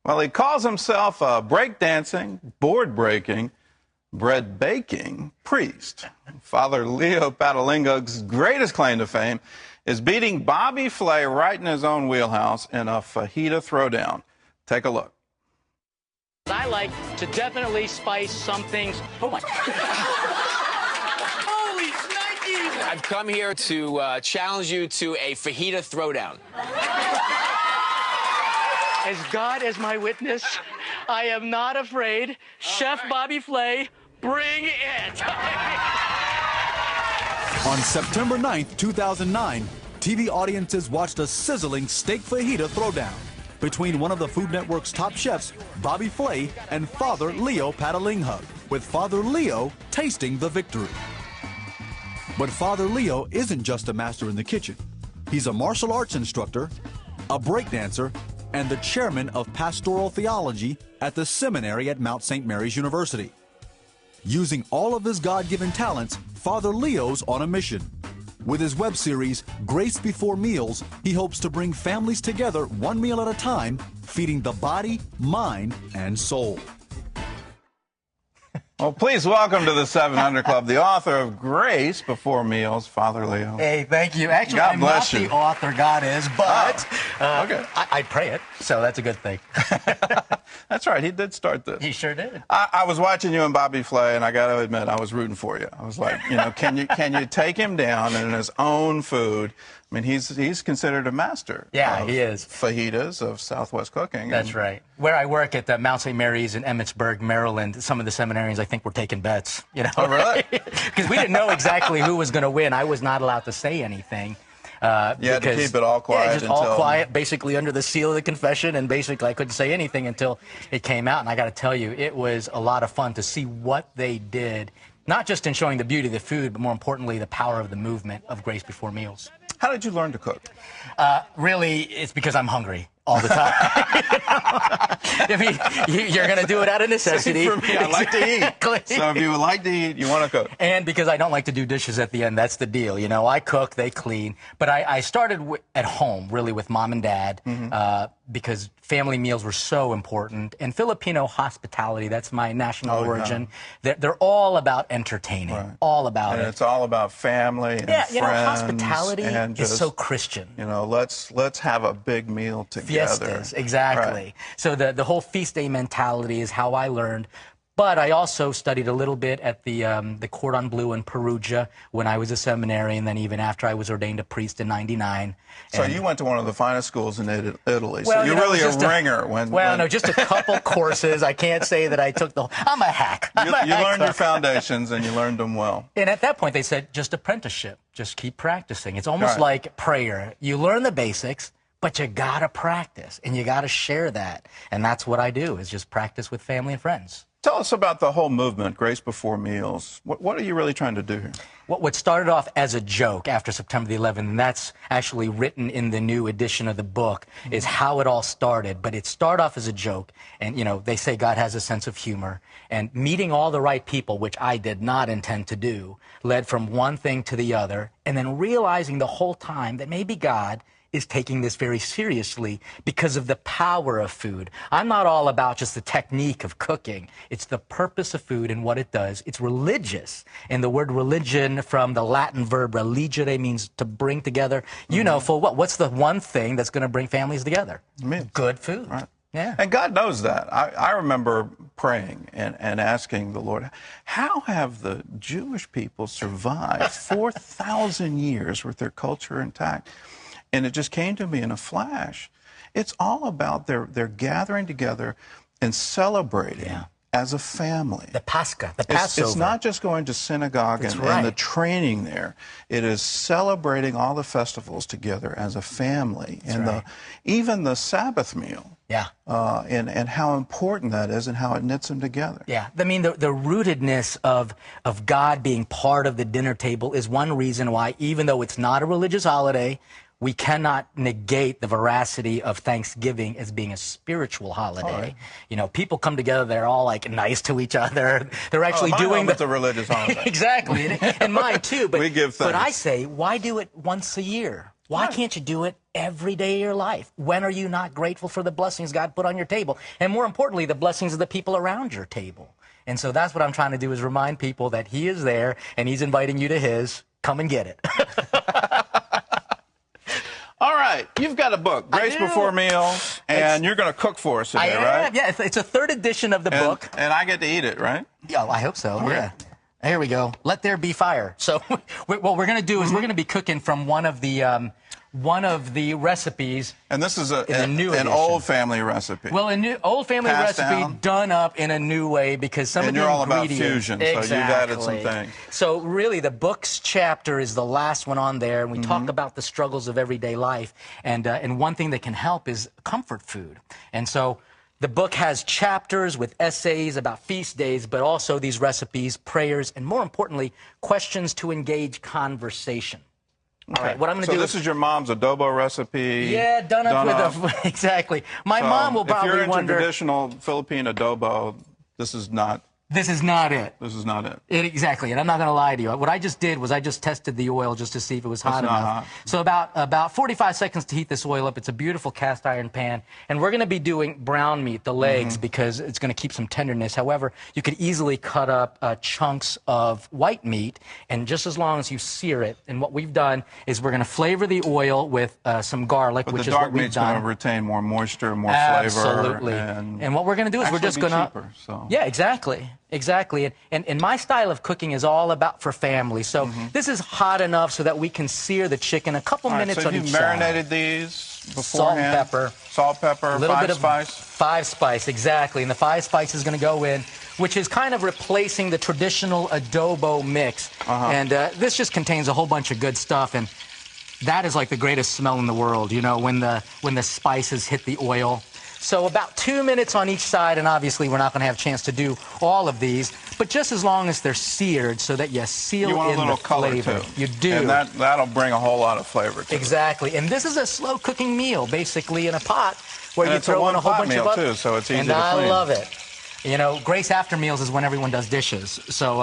Well, he calls himself a breakdancing, board-breaking, bread-baking priest. Father Leo Patalinga's greatest claim to fame is beating Bobby Flay right in his own wheelhouse in a fajita throwdown. Take a look. I like to definitely spice some things. Oh, my. Holy shnikes! I've come here to challenge you to a fajita throwdown. As God is my witness, I am not afraid. Chef Bobby Flay, bring it! On September 9th, 2009, TV audiences watched a sizzling steak fajita throwdown between one of the Food Network's top chefs, Bobby Flay, and Father Leo Patalinga, with Father Leo tasting the victory. But Father Leo isn't just a master in the kitchen. He's a martial arts instructor, a breakdancer, and the chairman of pastoral theology at the seminary at Mount St. Mary's University. Using all of his God-given talents, Father Leo's on a mission. With his web series, Grace Before Meals, he hopes to bring families together one meal at a time, feeding the body, mind, and soul. Well, please welcome to the 700 Club the author of Grace Before Meals, Father Leo. Hey, thank you. Actually, God I'm bless not you. the author, God is, but okay. I pray it, so that's a good thing. That's right, he did start this. He sure did. I was watching you and Bobby Flay, and I got to admit, I was rooting for you. I was like, you know, can you take him down in his own food? I mean, he's considered a master. Yeah, he is. Fajitas of Southwest cooking. That's right. Where I work at the Mount St. Mary's in Emmitsburg, Maryland, some of the seminarians, I think, were taking bets. You know, oh, really? Because we didn't know exactly who was going to win. I was not allowed to say anything. You had to keep it all quiet. Yeah, just all quiet, basically under the seal of the confession, and basically I couldn't say anything until it came out. And I got to tell you, it was a lot of fun to see what they did, not just in showing the beauty of the food, but more importantly, the power of the movement of Grace Before Meals. How did you learn to cook? Really, it's because I'm hungry all the time. I mean, you're going to do it out of necessity. For me, I like to eat. Exactly. So if you would like to eat, you want to cook. And because I don't like to do dishes at the end, that's the deal. You know, I cook, they clean. But I started at home, really, with mom and dad, because family meals were so important. And Filipino hospitality, that's my national origin. Yeah. They're all about entertaining, all about it. And it's all about family and yeah, friends. You know, hospitality and just, is so Christian. You know, let's have a big meal together. Fiestas, exactly. Right. So the whole feast day mentality is how I learned. But I also studied a little bit at the Cordon Bleu in Perugia when I was a seminary, and then even after I was ordained a priest in '99. So you went to one of the finest schools in Italy. Well, so you're really a ringer. No, just a couple courses. I can't say that I took the. I'm a hack. You learned your foundations, and you learned them well. And at that point, they said just apprenticeship. Just keep practicing. It's almost like prayer. You learn the basics, but you gotta practice, and you gotta share that. And that's what I do, is just practice with family and friends. Tell us about the whole movement, Grace Before Meals. What are you really trying to do here? What started off as a joke after September the 11th, and that's actually written in the new edition of the book, is how it all started. But it started off as a joke, and, you know, they say God has a sense of humor. And meeting all the right people, which I did not intend to do, led from one thing to the other, and then realizing the whole time that maybe God is taking this very seriously because of the power of food. I'm not all about just the technique of cooking. It's the purpose of food and what it does. It's religious. And the word religion, from the Latin verb religere, means to bring together. You know, for what? What's the one thing that's going to bring families together? Good food. Right. Yeah. And God knows that. I remember praying and asking the Lord, how have the Jewish people survived 4,000 years with their culture intact? And it just came to me in a flash. It's all about their gathering together and celebrating as a family. The Pascha, the Passover. It's not just going to synagogue and the training there. It is celebrating all the festivals together as a family. And even the Sabbath meal. Yeah. And how important that is and how it knits them together. Yeah. I mean, the rootedness of God being part of the dinner table is one reason why, even though it's not a religious holiday, we cannot negate the veracity of Thanksgiving as being a spiritual holiday. You know, people come together, they're all like nice to each other. They're actually doing the religious holiday. Exactly. And mine too. But, we give thanks. But I say, why do it once a year? Why Right. can't you do it every day of your life? When are you not grateful for the blessings God put on your table? And more importantly, the blessings of the people around your table. And so that's what I'm trying to do, is remind people that He is there and He's inviting you to His. Come and get it. All right, you've got a book, Grace Before Meals, and you're going to cook for us today, right? Yeah, it's a third edition of the book. And I get to eat it, right? Yeah, I hope so. Yeah. Here we go. Let there be fire. So what we're going to do is we're going to be cooking from one of the recipes. And this is an old family recipe. Well, a old family Passed recipe down. done up in a new way, because some of the you're all about ingredients. fusion, so you've added some things. So really, the book's chapter is the last one on there, and we talk about the struggles of everyday life. And one thing that can help is comfort food. And so the book has chapters with essays about feast days, but also these recipes, prayers, and more importantly, questions to engage conversation. Okay. All right, what I'm going to do this is your mom's adobo recipe. Yeah, done up. Exactly. My mom will probably if you're into wonder. traditional Philippine adobo, this is not This is not it. This is not it. Exactly, and I'm not going to lie to you. What I just did was I just tested the oil just to see if it was hot It's not enough. hot. So about 45 seconds to heat this oil up. It's a beautiful cast iron pan, and we're going to be doing brown meat, the legs, because it's going to keep some tenderness. However, you could easily cut up chunks of white meat, and just as long as you sear it. And what we've done is we're going to flavor the oil with some garlic, But which the is what dark we've meat's going done. to retain more moisture, more Absolutely. flavor. And what we're going to do is we're just going to... cheaper, so. Yeah, exactly. Exactly. And my style of cooking is all about for family. So this is hot enough so that we can sear the chicken a couple All right, minutes so on you each side. marinated these beforehand? Salt and pepper. Salt, pepper, A little five bit of spice? five spice, exactly. And the five spice is going to go in, which is kind of replacing the traditional adobo mix. And this just contains a whole bunch of good stuff. And that is like the greatest smell in the world, you know, when the spices hit the oil. So about 2 minutes on each side, and obviously we're not going to have a chance to do all of these, but just as long as they're seared so that you seal You want in a little the color, flavor. too. You do. And that'll bring a whole lot of flavor to it. Exactly. And this is a slow cooking meal, basically in a pot where And you it's a throw in a whole one-pot bunch of meal, other. too, so it's easy and to I clean. love it. You know, Grace After Meals is when everyone does dishes. So,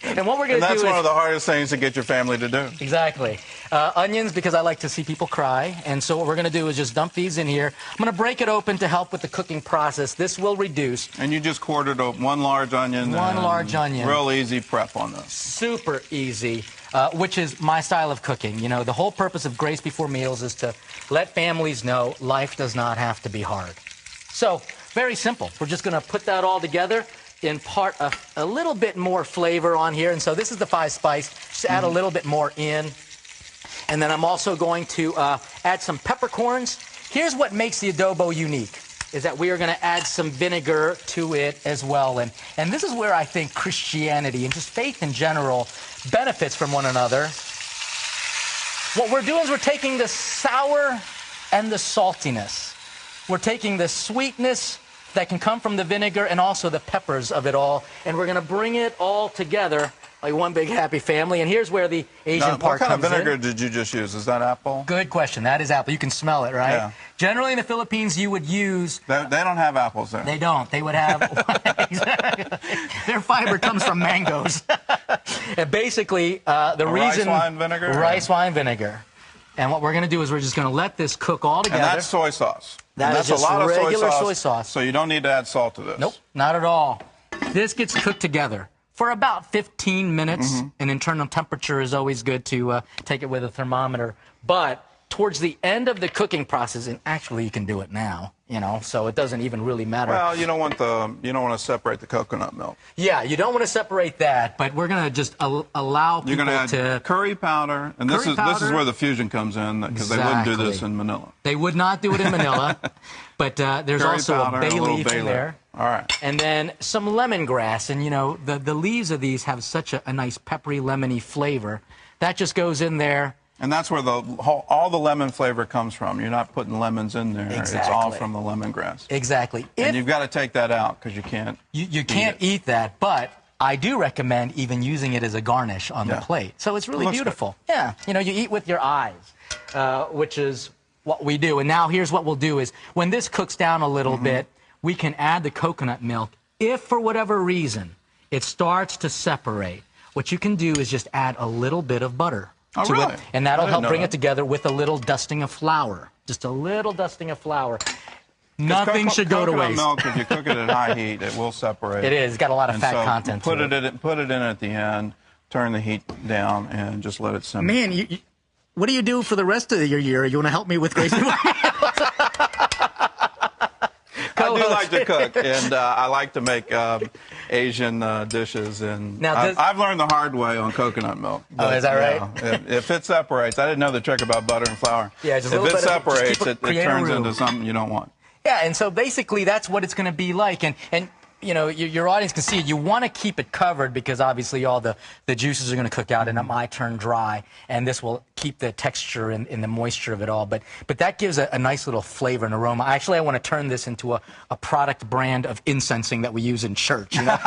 and what we're going to do And is... that's one of the hardest things to get your family to do. Exactly. Onions, because I like to see people cry. And so what we're going to do is just dump these in here. I'm going to break it open to help with the cooking process. This will reduce. And you just quartered up one large onion. One and large onion. Real easy prep on this. Super easy, which is my style of cooking. You know, the whole purpose of Grace Before Meals is to let families know life does not have to be hard. So, very simple. We're just going to put that all together, impart a little bit more flavor on here. And so this is the five spice. Just add a little bit more in. And then I'm also going to add some peppercorns. Here's what makes the adobo unique, is that we are going to add some vinegar to it as well. And this is where I think Christianity and just faith in general benefits from one another. What we're doing is we're taking the sour and the saltiness. We're taking the sweetness that can come from the vinegar and also the peppers of it all, and we're going to bring it all together like one big happy family. And here's where the Asian Now, part what kind comes of vinegar in. did you just use? Is that apple? Good question. That is apple. You can smell it, right? Yeah. Generally in the Philippines, you would use... They don't have apples there. They don't. They would have... Their fiber comes from mangoes. And basically, the reason... Rice wine vinegar? Rice wine vinegar. And what we're going to do is we're just going to let this cook all together. And that's soy sauce. That and is that's just a lot regular of soy sauce. So you don't need to add salt to this. Nope, not at all. This gets cooked together for about 15 minutes. And internal temperature is always good to take it with a thermometer. But towards the end of the cooking process, and actually you can do it now, you know, so it doesn't even really matter. Well, you don't want to separate the coconut milk. Yeah, you don't want to separate that, but we're going to just allow people You're going to add curry powder, and this is where the fusion comes in, because they wouldn't do this Exactly. in Manila. They would not do it in Manila, but there's Curry also powder, a bay little leaf bay in leaf. there. All right. And then some lemongrass, and you know, the leaves of these have such a nice peppery, lemony flavor. That just goes in there. And that's where all the lemon flavor comes from. You're not putting lemons in there. It's all Exactly. from the lemongrass. Exactly. And you've got to take that out because you can't. You can't eat that, but I do recommend even using it as a garnish on the Yeah. plate. So it's really Looks good. beautiful. Yeah, you know, you eat with your eyes, which is what we do. And now here's what we'll do is when this cooks down a little bit, we can add the coconut milk. If for whatever reason it starts to separate, what you can do is just add a little bit of butter. Oh, to really? it, and that'll I didn't help know bring that. it together with a little dusting of flour. Just a little dusting of flour. Nothing should go to Coconut waste. milk, if you cook it at high heat, it will separate. It is. It's got a lot of And fat so content Put to it in at the end. Turn the heat down and just let it simmer. Man, what do you do for the rest of your year? You want to help me with Grace? I do like to cook, and I like to make Asian dishes. And Now, I've learned the hard way on coconut milk. Oh, is that right? If it separates, I didn't know the trick about butter and flour. Yeah, just a if little it bit of- separates, just keep it turns room. into something you don't want. Yeah, and so basically that's what it's going to be like. And you know, your audience can see it. You want to keep it covered because obviously all the juices are going to cook out and it might turn dry. And this will keep the texture and the moisture of it all. But that gives a nice little flavor and aroma. Actually, I want to turn this into a product brand of incensing that we use in church. You know?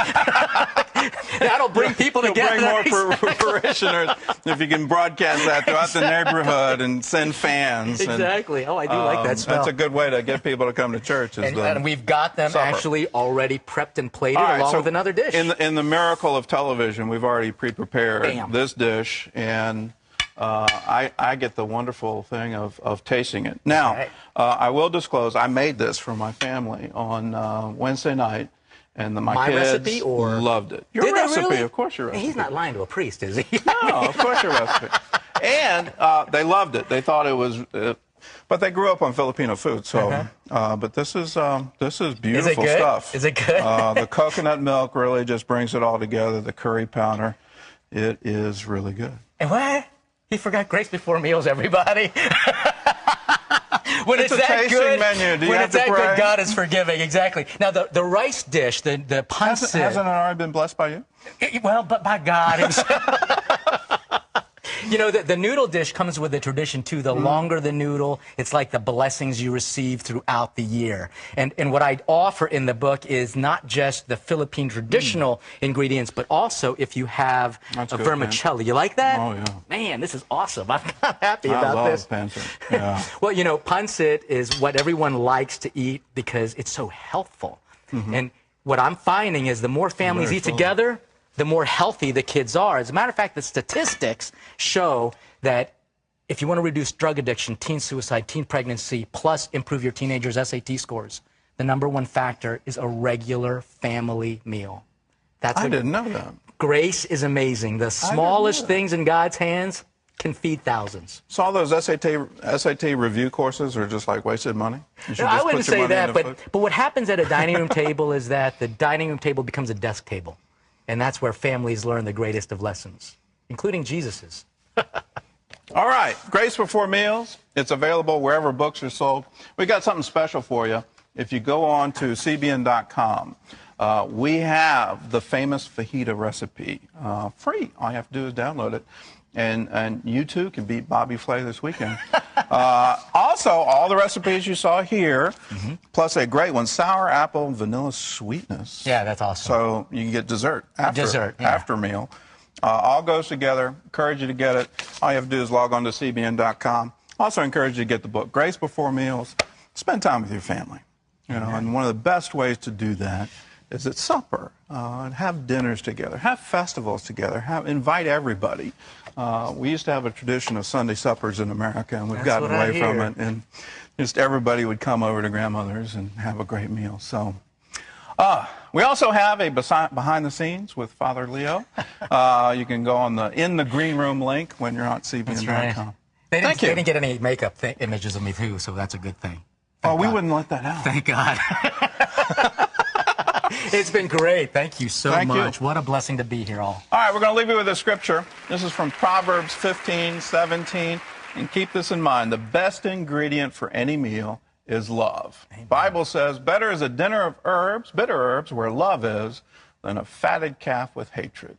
That'll bring people together. You'll bring more parishioners if you can broadcast that throughout the neighborhood and send fans. Exactly. Oh, I do like that smell. That's a good way to get people to come to church. And we've got them supper. actually already prepped and plated All right, along so with another dish. In the miracle of television, we've already pre-prepared this dish, and I get the wonderful thing of tasting it. Now, right. I will disclose, I made this for my family on Wednesday night, and my kids recipe or loved it. Your Did they recipe, really? of course, your recipe. He's not lying to a priest, is he? No, of course your recipe. And they loved it. They thought it was, but they grew up on Filipino food. So, but this is beautiful good? stuff. Is it good? The coconut milk really just brings it all together. The curry powder, it is really good. And what? He forgot Grace Before Meals, everybody. When It's it's a that tasting good, menu. Do you when have it's to that pray? good, God is forgiving. Exactly. Now the rice dish, the pancit. Hasn't it already been blessed by you? Well, but by God. You know, the noodle dish comes with a tradition, too. The longer the noodle, it's like the blessings you receive throughout the year. And what I offer in the book is not just the Philippine traditional ingredients, but also if you have That's a good, vermicelli. You like that? Oh, yeah. Man, this is awesome. I'm happy about this. I love pancit. Yeah. Well, you know, pancit is what everyone likes to eat because it's so healthful. And what I'm finding is the more families Very eat full. together, the more healthy the kids are. As a matter of fact, the statistics show that if you want to reduce drug addiction, teen suicide, teen pregnancy, plus improve your teenagers' SAT scores, the #1 factor is a regular family meal. I didn't know that. Grace is amazing. The smallest things in God's hands can feed thousands. So all those SAT review courses are just like wasted money? You should No, just I put wouldn't your say money that, into food? but what happens at a dining room table is that the dining room table becomes a desk table. And that's where families learn the greatest of lessons, including Jesus's. All right, Grace Before Meals. It's available wherever books are sold. We got something special for you. If you go on to cbn.com, we have the famous fajita recipe free. All you have to do is download it. And you too can beat Bobby Flay this weekend. Also, all the recipes you saw here, plus a great one, sour apple vanilla sweetness. Yeah, that's awesome. So you can get dessert after meal. All goes together. Encourage you to get it. All you have to do is log on to cbn.com. Also encourage you to get the book, Grace Before Meals. Spend time with your family. You know, and one of the best ways to do that is at supper, and have dinners together, have festivals together, invite everybody. We used to have a tradition of Sunday suppers in America, and we've gotten away from it. And just everybody would come over to grandmother's and have a great meal. So we also have a behind the scenes with Father Leo. You can go on the In the Green Room link when you're on CBN.com. That's right. They didn't get any makeup images of me, too, so that's a good thing. Thank God. We wouldn't let that out. Thank God. It's been great. Thank you so much. What a blessing to be here all. All right, we're going to leave you with a scripture. This is from Proverbs 15:17. And keep this in mind. The best ingredient for any meal is love. The Bible says, better is a dinner of herbs, bitter herbs, where love is, than a fatted calf with hatred.